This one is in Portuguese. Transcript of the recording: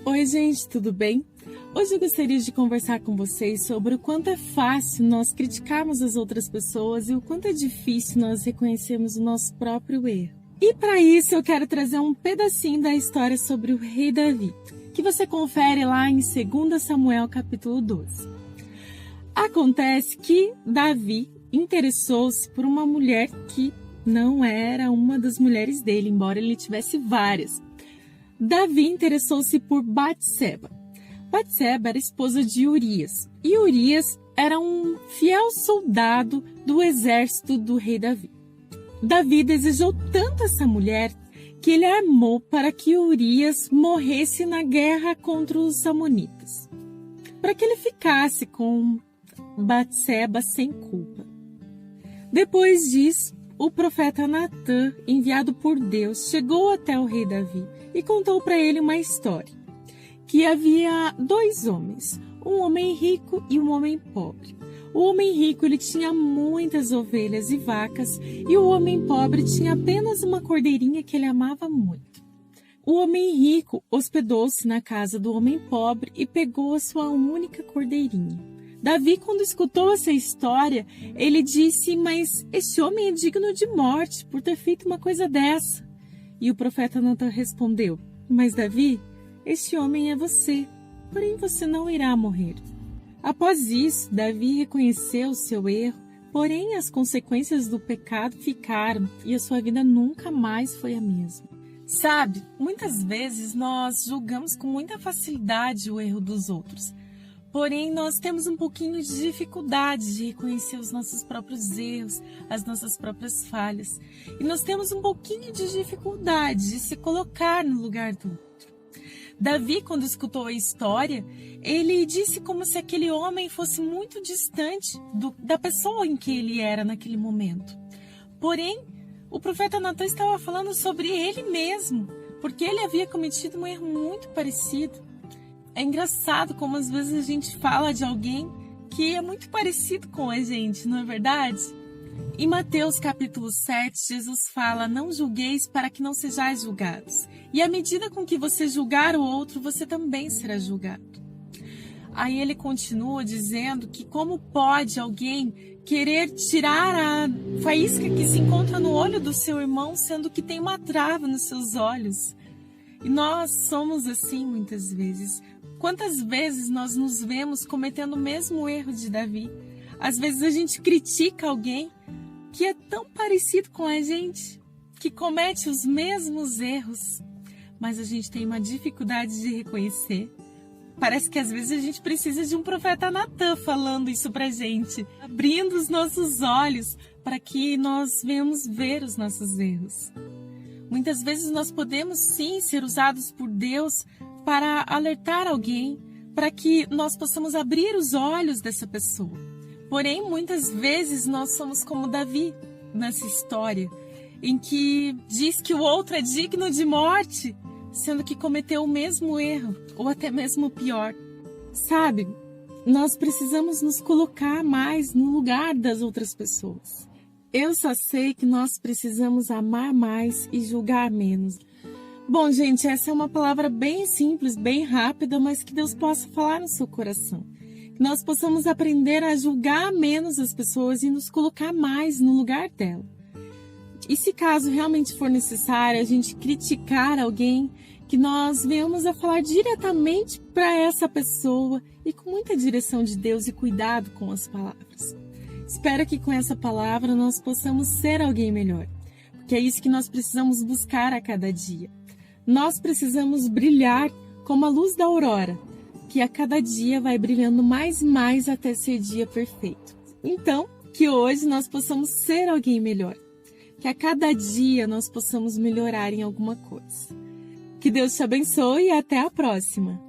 Oi, gente, tudo bem? Hoje eu gostaria de conversar com vocês sobre o quanto é fácil nós criticarmos as outras pessoas e o quanto é difícil nós reconhecermos o nosso próprio erro. E para isso eu quero trazer um pedacinho da história sobre o rei Davi, que você confere lá em 2 Samuel capítulo 12. Acontece que Davi interessou-se por uma mulher que não era uma das mulheres dele, embora ele tivesse várias. Davi interessou-se por Batseba. Batseba era esposa de Urias, e Urias era um fiel soldado do exército do rei Davi. Davi desejou tanto essa mulher que ele armou para que Urias morresse na guerra contra os amonitas, para que ele ficasse com Batseba sem culpa. Depois disso, o profeta Natã, enviado por Deus, chegou até o rei Davi e contou para ele uma história, que havia 2 homens, um homem rico e um homem pobre. O homem rico ele tinha muitas ovelhas e vacas, e o homem pobre tinha apenas uma cordeirinha que ele amava muito. O homem rico hospedou-se na casa do homem pobre e pegou a sua única cordeirinha. Davi, quando escutou essa história, ele disse: mas esse homem é digno de morte por ter feito uma coisa dessa. E o profeta Natã respondeu: mas Davi, este homem é você, porém você não irá morrer. Após isso, Davi reconheceu o seu erro, porém as consequências do pecado ficaram e a sua vida nunca mais foi a mesma. Sabe, muitas vezes nós julgamos com muita facilidade o erro dos outros. Porém, nós temos um pouquinho de dificuldade de reconhecer os nossos próprios erros, as nossas próprias falhas. E nós temos um pouquinho de dificuldade de se colocar no lugar do outro. Davi, quando escutou a história, ele disse como se aquele homem fosse muito distante da pessoa em que ele era naquele momento. Porém, o profeta Natã estava falando sobre ele mesmo, porque ele havia cometido um erro muito parecido. É engraçado como às vezes a gente fala de alguém que é muito parecido com a gente, não é verdade? Em Mateus capítulo 7, Jesus fala: não julgueis para que não sejais julgados. E à medida com que você julgar o outro, você também será julgado. Aí ele continua dizendo que como pode alguém querer tirar a faísca que se encontra no olho do seu irmão, sendo que tem uma trava nos seus olhos? E nós somos assim muitas vezes. Quantas vezes nós nos vemos cometendo o mesmo erro de Davi? Às vezes a gente critica alguém que é tão parecido com a gente, que comete os mesmos erros, mas a gente tem uma dificuldade de reconhecer. Parece que às vezes a gente precisa de um profeta Natã falando isso pra gente, abrindo os nossos olhos para que nós venhamos ver os nossos erros. Muitas vezes nós podemos sim ser usados por Deus para alertar alguém, para que nós possamos abrir os olhos dessa pessoa. Porém, muitas vezes nós somos como Davi nessa história, em que diz que o outro é digno de morte, sendo que cometeu o mesmo erro, ou até mesmo pior. Sabe, nós precisamos nos colocar mais no lugar das outras pessoas. Eu só sei que nós precisamos amar mais e julgar menos. Bom, gente, essa é uma palavra bem simples, bem rápida, mas que Deus possa falar no seu coração. Que nós possamos aprender a julgar menos as pessoas e nos colocar mais no lugar dela. E se caso realmente for necessário a gente criticar alguém, que nós venhamos a falar diretamente para essa pessoa e com muita direção de Deus e cuidado com as palavras. Espero que com essa palavra nós possamos ser alguém melhor, porque é isso que nós precisamos buscar a cada dia. Nós precisamos brilhar como a luz da aurora, que a cada dia vai brilhando mais e mais até ser dia perfeito. Então, que hoje nós possamos ser alguém melhor, que a cada dia nós possamos melhorar em alguma coisa. Que Deus te abençoe e até a próxima!